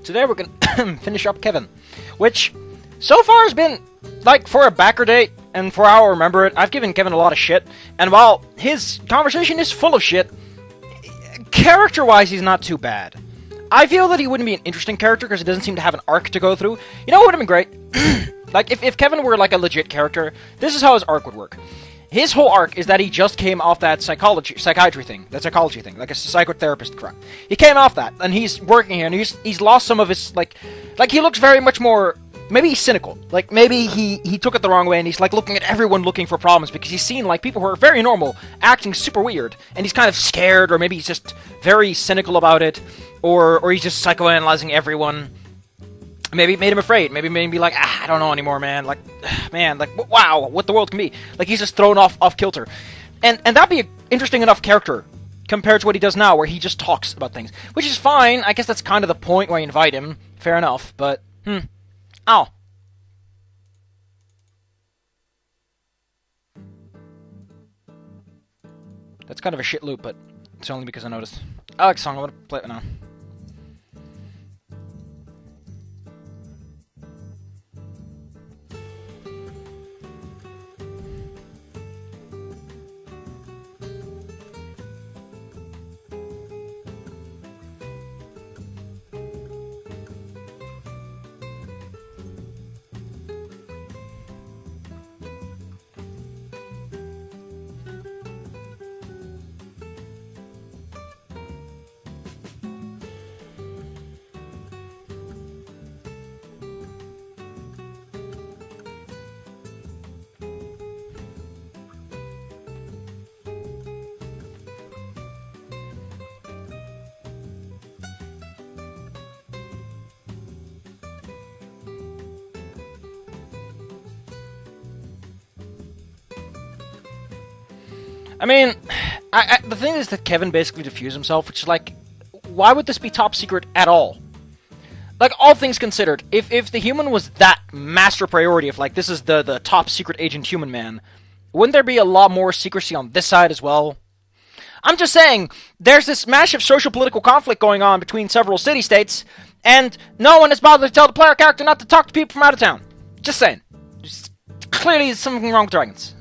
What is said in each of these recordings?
Today we're gonna finish up Kevin, which so far has been, like, for a backer date, and for how I remember it, I've given Kevin a lot of shit, and while his conversation is full of shit, character-wise he's not too bad. I feel that he wouldn't be an interesting character because he doesn't seem to have an arc to go through. You know what would have been great? Like, if Kevin were, like, a legit character, this is how his arc would work. His whole arc is that he just came off that psychology thing, like a psychotherapist crap. He came off that, and he's working here, and he's lost some of his, like, he looks very much more, maybe he's cynical. Like, maybe he took it the wrong way, and he's, like, looking at everyone looking for problems, because he's seen, like, people who are very normal acting super weird, and he's kind of scared, or maybe he's just very cynical about it, or he's just psychoanalyzing everyone. Maybe it made him afraid. Maybe it made him be like, I don't know anymore, man. Like, man, like, wow, what the world can be. Like, he's just thrown off kilter. And that'd be an interesting enough character compared to what he does now, where he just talks about things. Which is fine. I guess that's kind of the point why you invite him. Fair enough, but, Ow. That's kind of a shit loop, but it's only because I noticed. I like the song. I'm gonna play it now. I mean, the thing is that Kevin basically diffused himself, which is like, why would this be top secret at all? Like, all things considered, if the human was that master priority, if, like, this is the top secret agent human man, wouldn't there be a lot more secrecy on this side as well? I'm just saying, there's this massive social-political conflict going on between several city-states, and no one has bothered to tell the player character not to talk to people from out of town. Just saying. Just, clearly there's something wrong with dragons.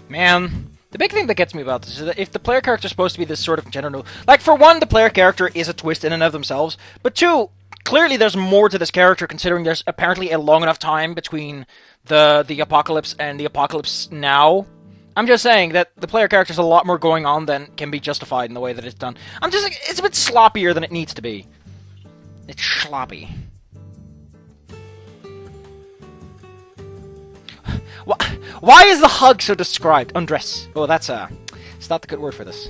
Man, the big thing that gets me about this is that if the player character is supposed to be this sort of gender neutral, like, for one, the player character is a twist in and of themselves, but two, clearly there's more to this character considering there's apparently a long enough time between the apocalypse and the apocalypse now. I'm just saying that the player character has a lot more going on than can be justified in the way that it's done. I'm just like, it's a bit sloppier than it needs to be. It's sloppy. Why is the hug so described? Undress. Oh, that's it's not the good word for this.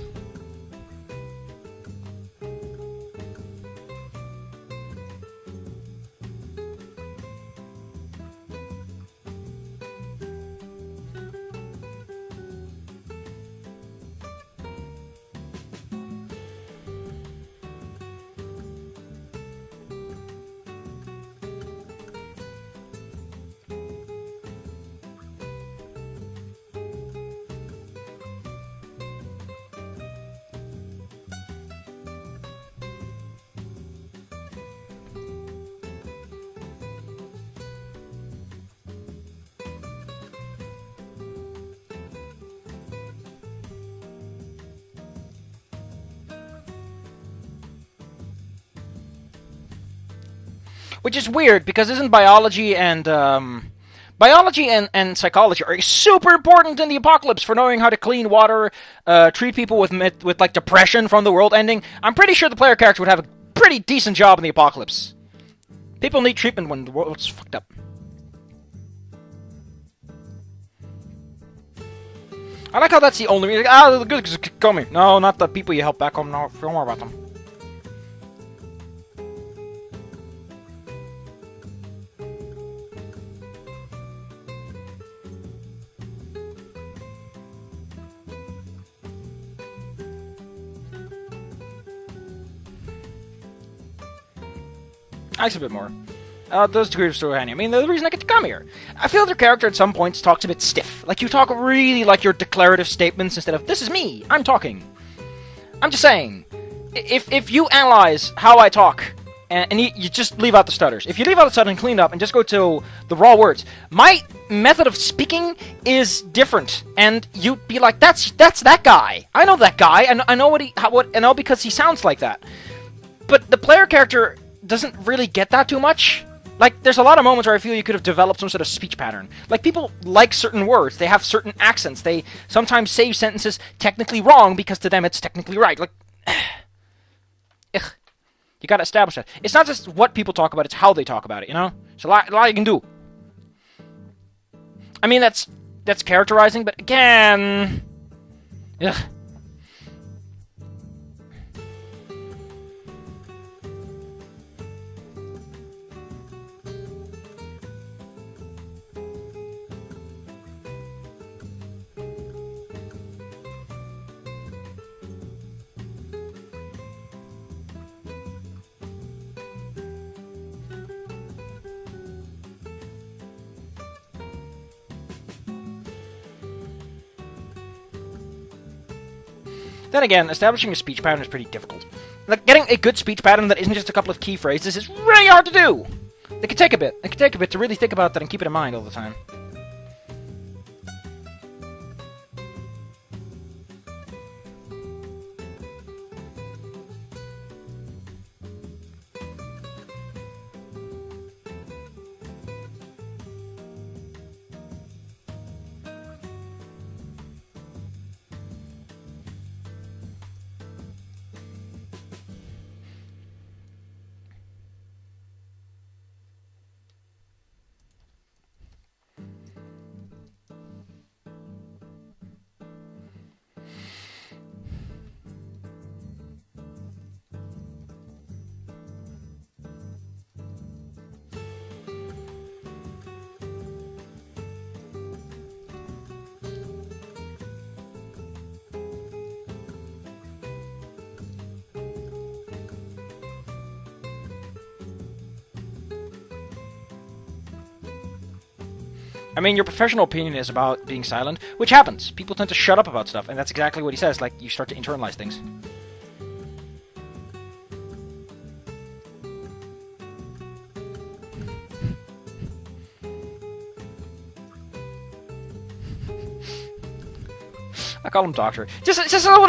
Which is weird, because isn't biology and psychology are super important in the apocalypse for knowing how to clean water, treat people with like depression from the world ending. I'm pretty sure the player character would have a pretty decent job in the apocalypse. People need treatment when the world's fucked up. I like how that's the only reason. Ah, the good guys come here. No, not the people you help back home. No, don't worry about them. I a bit more. Those two are so handy. I mean, the reason I get to come here. I feel their character at some points talks a bit stiff. Like, you talk really like your declarative statements instead of, this is me, I'm talking. I'm just saying, if you analyze how I talk, and you just leave out the stutters. If you leave out the stutters and clean up and just go to the raw words, my method of speaking is different. And you'd be like, that's that guy. I know that guy, and I know I know because he sounds like that. But the player character doesn't really get that too much. Like, there's a lot of moments where I feel you could have developed some sort of speech pattern. Like, people like certain words. They have certain accents. They sometimes say sentences technically wrong because to them it's technically right. Like, ugh. You gotta establish that. It's not just what people talk about, it's how they talk about it, you know? There's a lot you can do. I mean, that's characterizing, but again... Ugh. Then again, establishing a speech pattern is pretty difficult. Like, getting a good speech pattern that isn't just a couple of key phrases is really hard to do! It can take a bit. It can take a bit to really think about that and keep it in mind all the time. I mean, your professional opinion is about being silent, which happens. People tend to shut up about stuff, and that's exactly what he says, like, you start to internalize things. I call him Doctor. Just a little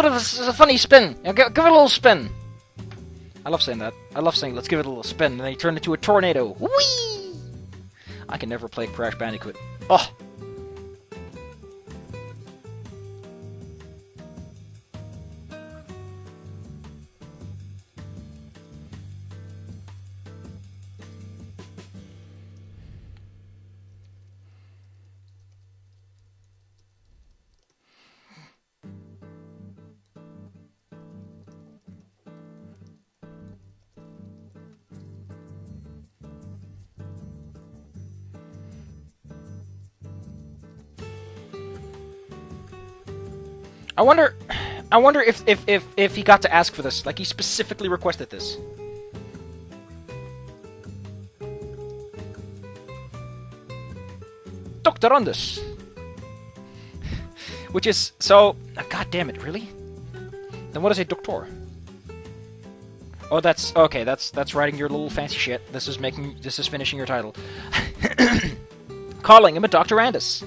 bit of a funny spin. You know, give it a little spin. I love saying that. I love saying, let's give it a little spin, and then he turned into a tornado. Whee! I can never play Crash Bandicoot. Oh! I wonder if he got to ask for this. Like, he specifically requested this. Dr. Rondus. Which is so... God damn it, really? Then what is a doctor? Oh, that's... Okay, that's writing your little fancy shit. This is finishing your title. Calling him a Dr. Randus.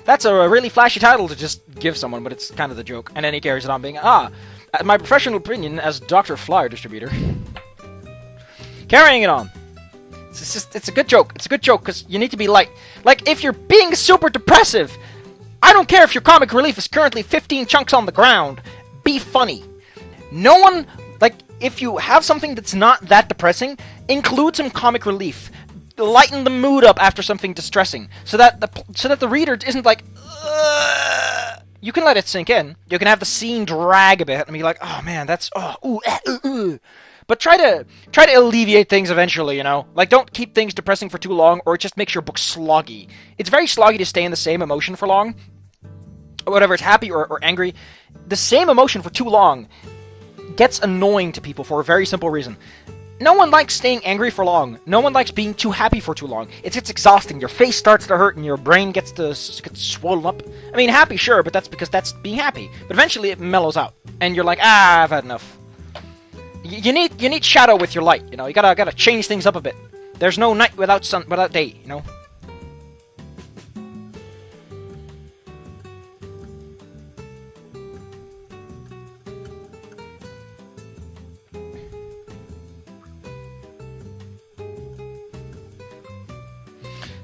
That's a really flashy title to just give someone, but it's kind of the joke. And then he carries it on being, my professional opinion as Dr. Flyer Distributor. Carrying it on. It's a good joke. It's a good joke because you need to be light. Like, if you're being super depressive, I don't care if your comic relief is currently 15 chunks on the ground. Be funny. No one, like, if you have something that's not that depressing, include some comic relief. Lighten the mood up after something distressing, so that the reader isn't like, ugh. You can let it sink in. You can have the scene drag a bit and be like, oh man, that's But try to alleviate things eventually, you know? Like, don't keep things depressing for too long, or it just makes your book sloggy. It's very sloggy to stay in the same emotion for long. Whatever, it's happy or angry. The same emotion for too long gets annoying to people for a very simple reason. No one likes staying angry for long. No one likes being too happy for too long. It's exhausting. Your face starts to hurt and your brain gets swollen up. I mean, happy, sure, but that's because that's being happy. But eventually it mellows out. And you're like, I've had enough. You need shadow with your light, you know? You gotta change things up a bit. There's no night without day, you know?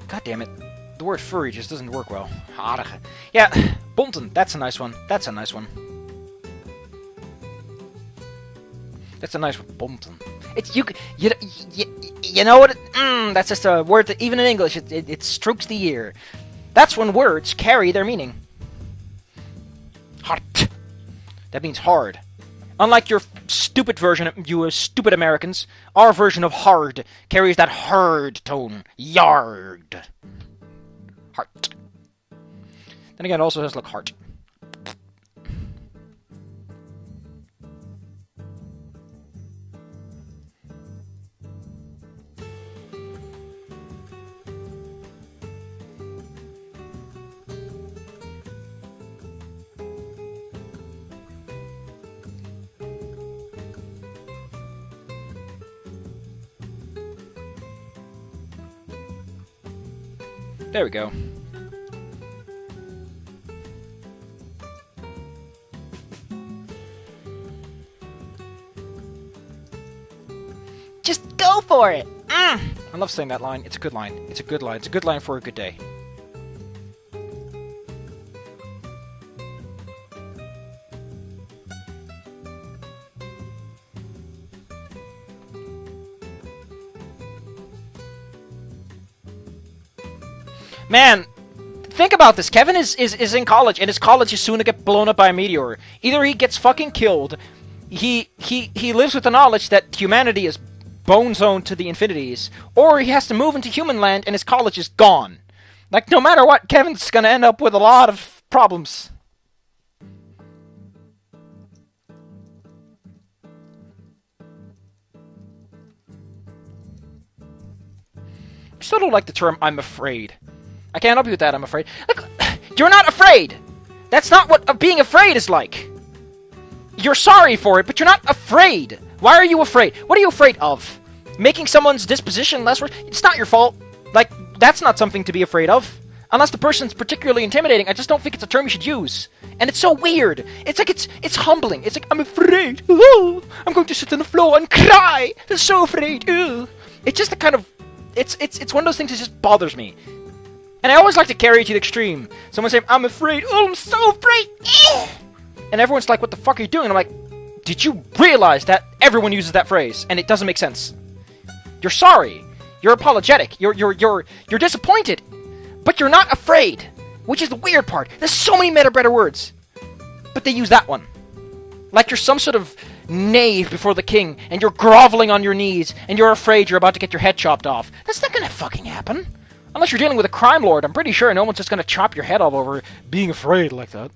God damn it. The word furry just doesn't work well. Yeah, Bonten, that's a nice one. That's a nice one. That's a nice one. Bonten. It's you know what? That's just a word that even in English it strokes the ear. That's when words carry their meaning. Hard. That means hard. Unlike your stupid version, you stupid Americans, our version of hard carries that hard tone. Yard. Heart. Then again, it also has like heart. There we go. Just go for it! I love saying that line. It's a good line. It's a good line. It's a good line for a good day. Man, think about this. Kevin is in college, and his college is soon to get blown up by a meteor. Either he gets fucking killed, he lives with the knowledge that humanity is bone zoned to the infinities, or he has to move into human land and his college is gone. Like, no matter what, Kevin's gonna end up with a lot of problems. I still don't like the term, I'm afraid. I can't help you with that, I'm afraid. Look, you're not afraid! That's not what being afraid is like. You're sorry for it, but you're not afraid. Why are you afraid? What are you afraid of? Making someone's disposition less worse? It's not your fault. Like, that's not something to be afraid of. Unless the person's particularly intimidating, I just don't think it's a term you should use. And it's so weird. It's like, it's humbling. It's like, I'm afraid. Oh, I'm going to sit on the floor and cry. I'm so afraid. Oh. It's just a kind of... It's one of those things that just bothers me. And I always like to carry it to the extreme. Someone saying, I'm afraid. Oh, I'm so afraid. And everyone's like, what the fuck are you doing? And I'm like, did you realize that everyone uses that phrase? And it doesn't make sense. You're sorry. You're apologetic. You're disappointed. But you're not afraid. Which is the weird part. There's so many better words. But they use that one. Like you're some sort of knave before the king, and you're groveling on your knees, and you're afraid you're about to get your head chopped off. That's not gonna fucking happen. Unless you're dealing with a crime lord, I'm pretty sure no one's just gonna chop your head off over being afraid like that.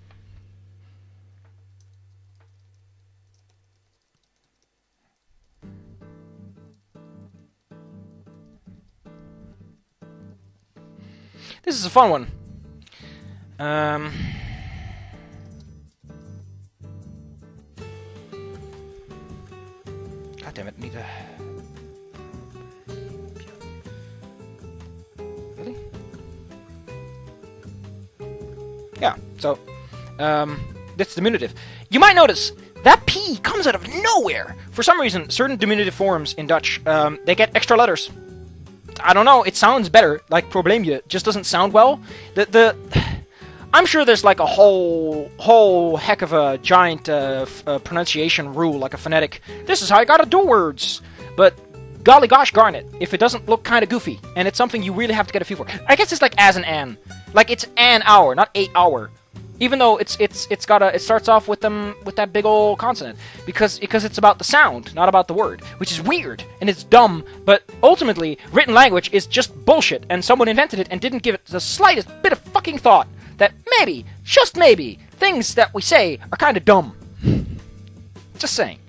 This is a fun one. God damn it, need to... Really? Yeah, so, that's diminutive. You might notice, that P comes out of nowhere! For some reason, certain diminutive forms in Dutch, they get extra letters. I don't know, it sounds better. Like, Problemia just doesn't sound well. I'm sure there's like a whole heck of a giant pronunciation rule, like a phonetic. This is how I gotta do words. But golly gosh darn it, if it doesn't look kind of goofy, and it's something you really have to get a feel for. I guess it's like as an. Like it's an hour, not 8 hour. Even though it starts off with that big old consonant because it's about the sound, not about the word, which is weird and it's dumb. But ultimately, written language is just bullshit, and someone invented it and didn't give it the slightest bit of fucking thought that maybe, just maybe, things that we say are kind of dumb. Just saying.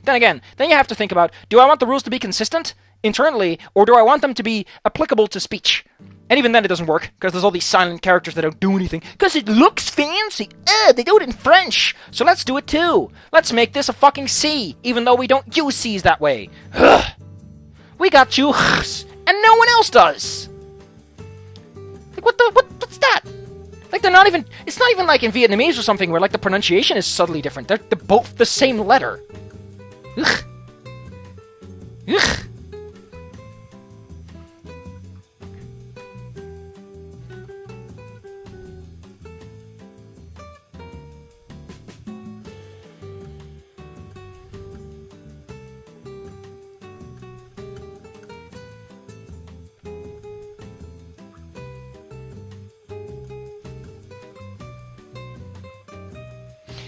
Then again, then you have to think about: do I want the rules to be consistent internally, or do I want them to be applicable to speech? And even then it doesn't work, because there's all these silent characters that don't do anything. Because it looks fancy! They do it in French! So let's do it too! Let's make this a fucking C, even though we don't use C's that way. Ugh. We got two H's, and no one else does! Like, what's that? Like, they're not even... It's not even like in Vietnamese or something, where, like, the pronunciation is subtly different. They're both the same letter. Ugh. Ugh.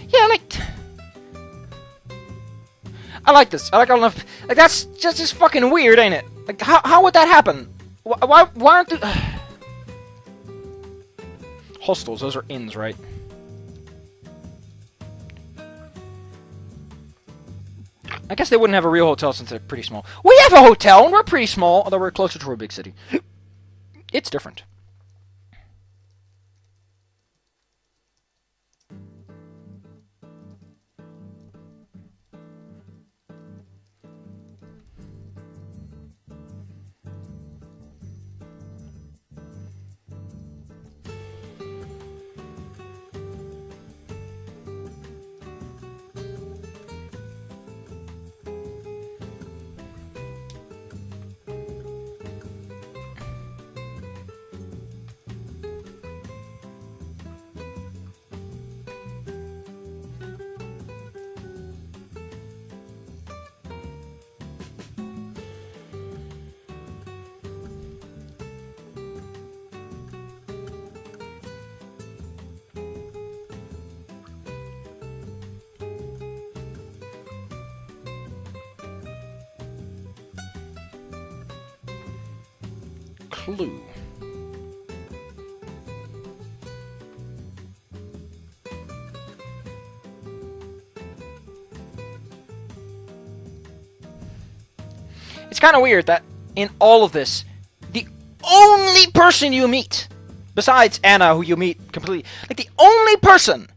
Yeah, I like this. I like all enough. Like, that's just fucking weird, ain't it? Like, how would that happen? Why aren't the... Hostels, those are inns, right? I guess they wouldn't have a real hotel since they're pretty small. We have a hotel, and we're pretty small, although we're closer to a big city. It's different. Clue. It's kind of weird that in all of this, the only person you meet, besides Anna, who you meet completely, like the only person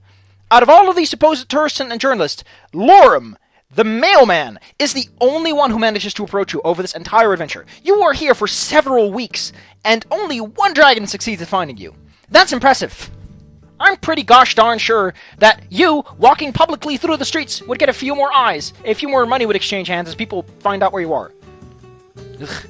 out of all of these supposed tourists and journalists, Lorem, the mailman, is the only one who manages to approach you over this entire adventure. You are here for several weeks, and only one dragon succeeds at finding you. That's impressive. I'm pretty gosh darn sure that you, walking publicly through the streets, would get a few more eyes. A few more money would exchange hands as people find out where you are. Ugh.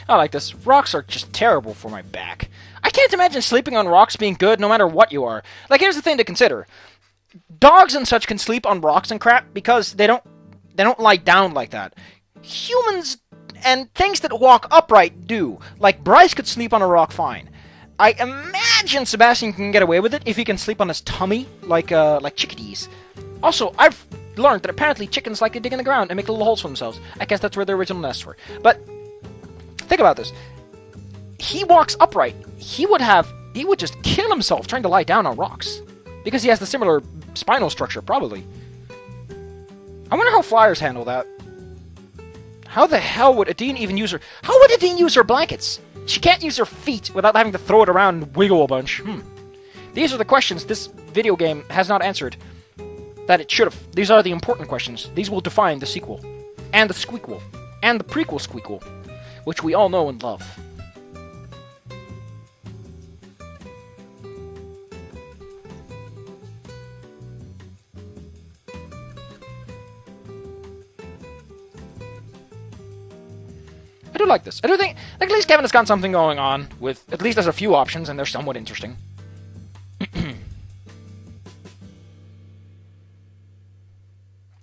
I like this. Rocks are just terrible for my back. I can't imagine sleeping on rocks being good no matter what you are. Like, here's the thing to consider. Dogs and such can sleep on rocks and crap because they don't lie down like that. Humans and things that walk upright do. Like, Bryce could sleep on a rock fine. I imagine Sebastian can get away with it if he can sleep on his tummy, like chickadees. Also, I've learned that apparently chickens like to dig in the ground and make little holes for themselves. I guess that's where their original nests were. But think about this. He walks upright. He would just kill himself trying to lie down on rocks. Because he has the similar spinal structure, probably. I wonder how flyers handle that. How the hell would Adine even use her... How would Adine use her blankets? She can't use her feet without having to throw it around and wiggle a bunch. These are the questions this video game has not answered that it should have. These are the important questions. These will define the sequel. And the squeakquel. And the prequel squeakquel. Which we all know and love. I do like this. I do think, like, at least Kevin has got something going on with, at least there's a few options and they're somewhat interesting.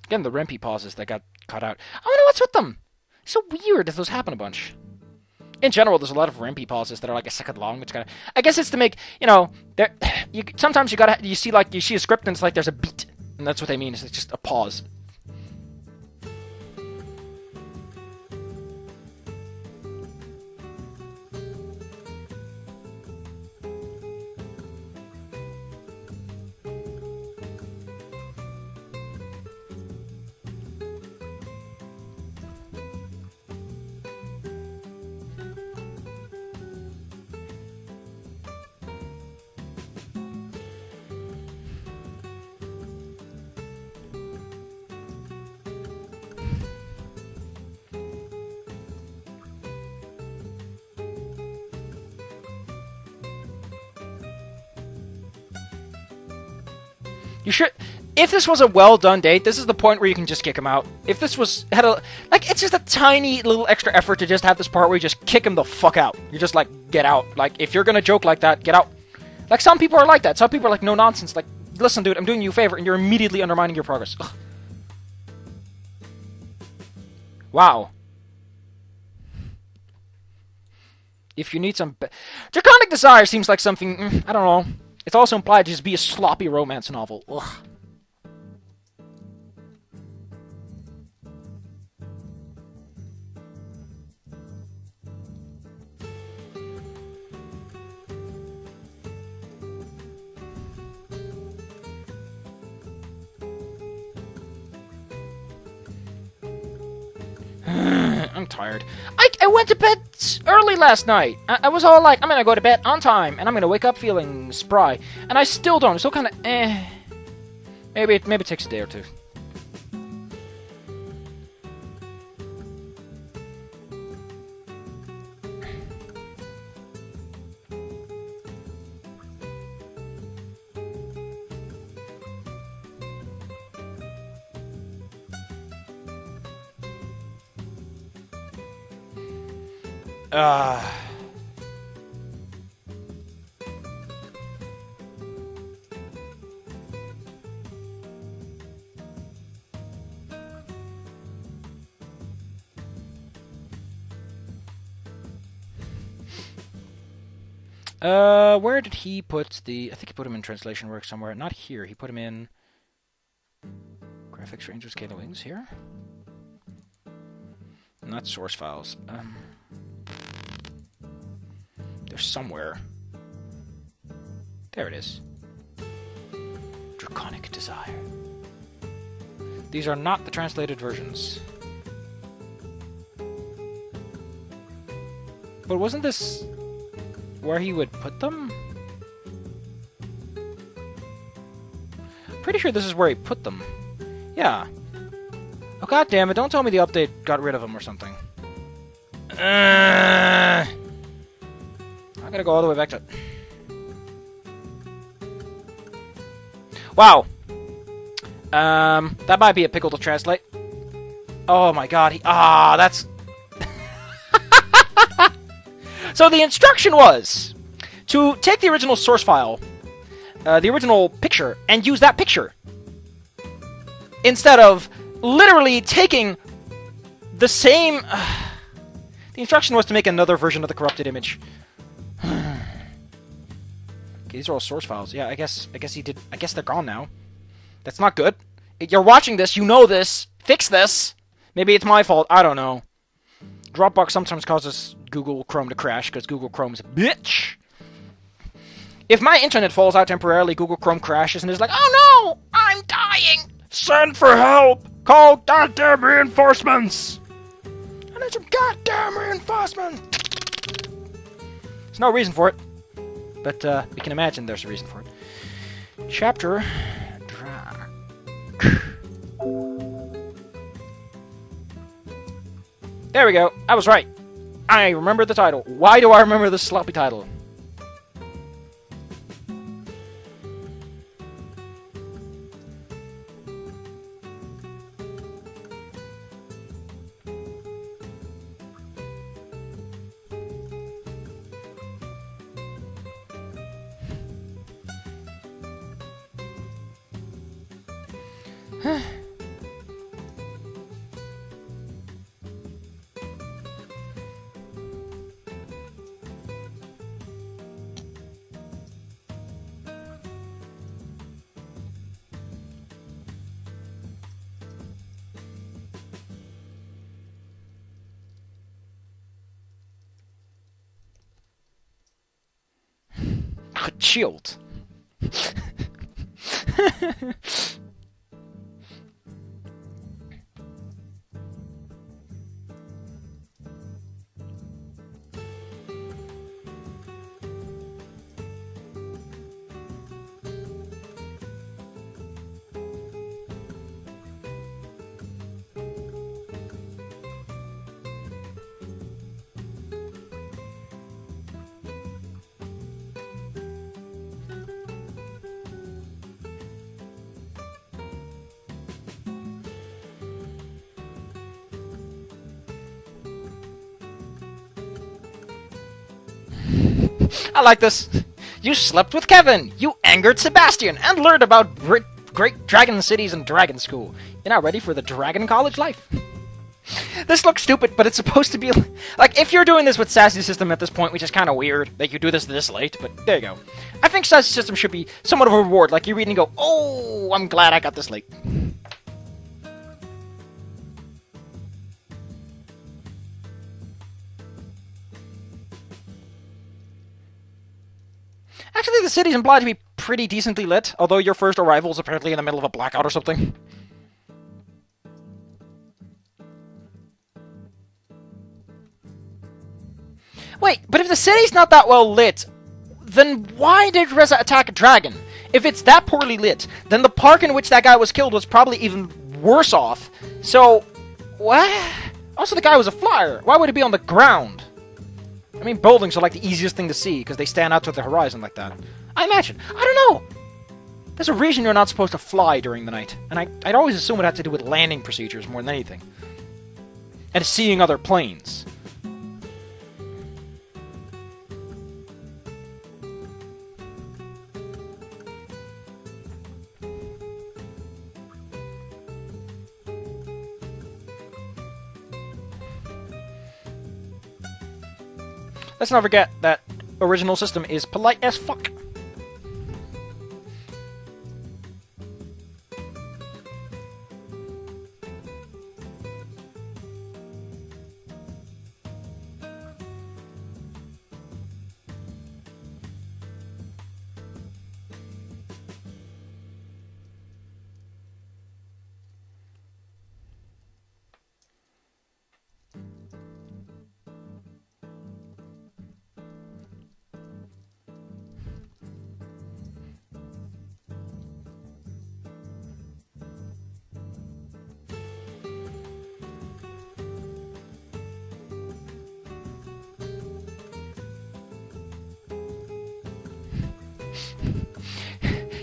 Again, the Rempy pauses that got cut out. I wonder what's with them. It's so weird if those happen a bunch. In general, there's a lot of Rempy pauses that are like a second long, which kind of, I guess it's to make, you know, sometimes you see a script and it's like there's a beat, and that's what they mean. It's just a pause. You should... If this was a well-done date, this is the point where you can just kick him out. If this was... Like, it's just a tiny little extra effort to just have this part where you just kick him the fuck out. You're just like, get out. Like, if you're gonna joke like that, get out. Like, some people are like that. Some people are like, no nonsense. Like, listen, dude, I'm doing you a favor, and you're immediately undermining your progress. Ugh. Wow. If you need some... Draconic Desire seems like something... I don't know. It's also implied to just be a sloppy romance novel. Ugh. I'm tired. I went to bed early last night. I was all like, I'm gonna go to bed on time, and I'm gonna wake up feeling spry. And I still don't. It's still kind of Maybe it takes a day or two. Where did he put the... I think he put him in translation work somewhere. Not here. He put him in... Graphics Rangers Scale Wings here? Not source files. There's somewhere. There it is. Draconic Desire. These are not the translated versions. But wasn't this where he would put them? Pretty sure this is where he put them. Yeah. Oh, god damn it, don't tell me the update got rid of them or something. I gotta go all the way back to... Wow. That might be a pickle to translate. Oh my god, that's... So the instruction was to take the original source file, the original picture, and use that picture. Instead of literally taking the same... the instruction was to make another version of the corrupted image. these are all source files. Yeah, I guess he did. I guess they're gone now. That's not good. You're watching this. You know this. Fix this. Maybe it's my fault. I don't know. Dropbox sometimes causes Google Chrome to crash because Google Chrome's a bitch. If my internet falls out temporarily, Google Chrome crashes and is like, oh no, I'm dying. Send for help. Call goddamn reinforcements. I need some goddamn reinforcements. There's no reason for it, but we can imagine there's a reason for it. Chapter Drag. There we go. I was right. I remember the title. Why do I remember this sloppy title? Chilled. I like this. You slept with Kevin. You angered Sebastian and learned about great dragon cities and dragon school. You're now ready for the dragon college life. This looks stupid, but it's supposed to be like if you're doing this with Sassy System at this point, which is kind of weird that you do this late, but there you go. I think Sassy System should be somewhat of a reward, like you read and go, oh, I'm glad I got this late. Actually, the city's implied to be pretty decently lit, although your first arrival is apparently in the middle of a blackout or something. Wait, but if the city's not that well lit, then why did Reza attack a dragon? If it's that poorly lit, then the park in which that guy was killed was probably even worse off. So, what? Also, the guy was a flyer. Why would he be on the ground? I mean, buildings are like the easiest thing to see, because they stand out to the horizon like that. I imagine. I don't know! There's a reason you're not supposed to fly during the night, and I'd always assume it had to do with landing procedures more than anything. And seeing other planes. Let's not forget that original system is polite as fuck.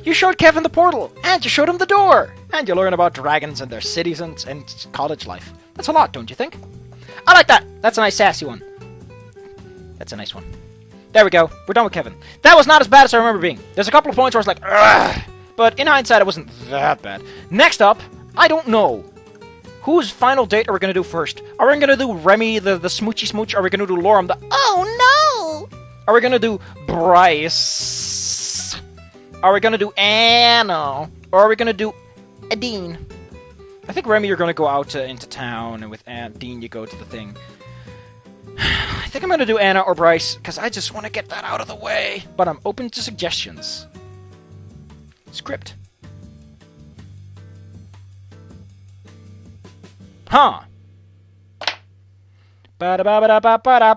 You showed Kevin the portal, and you showed him the door, and you learn about dragons and their cities and college life. That's a lot, don't you think? I like that! That's a nice sassy one. That's a nice one. There we go. We're done with Kevin. That was not as bad as I remember being. There's a couple of points where I was like, ugh! But in hindsight, it wasn't that bad. Next up, I don't know. Whose final date are we going to do first? Are we going to do Remy the smoochy smooch? Are we going to do Loram the oh no? Are we going to do Bryce Are we gonna do Anna? Or are we gonna do Dean? I think, Remy, you're gonna go out into town, and with Dean you go to the thing. I think I'm gonna do Anna or Bryce, because I just want to get that out of the way. But I'm open to suggestions. Script. Huh. Ba-da-ba-ba-da-ba-ba-da.